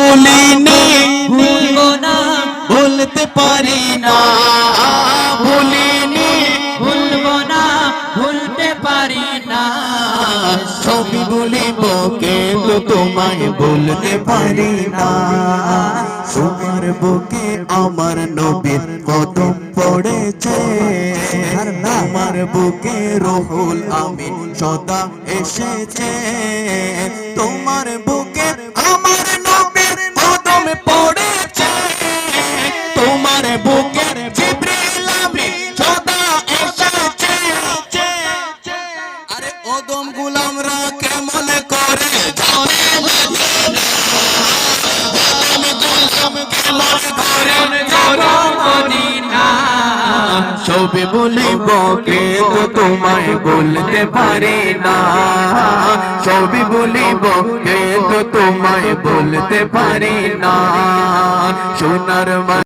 ভুলিনি ভুলবো না ভুলতে পারি না ভুলিনি ভুলবো না ভুলতে পারি না সবই ভুলিব কিন্তু তোমায় ভুলতে পারি না তোমার বুকে আমার নবীর কদম পড়েছে আমার বুকে রুহুল আমিন সদা এসেছে তোমার বুকে আমার নবীর কদম পড়েছে তোমার বুকে জিবরিল আমিন সদা এসেছে আরে ওদম গোলামরা কেমন করে সবে বলিব কিন্তু তোমায় বলতে পারি না সবে বলিব কিন্তু তোমায় বলতে পারি না সোনার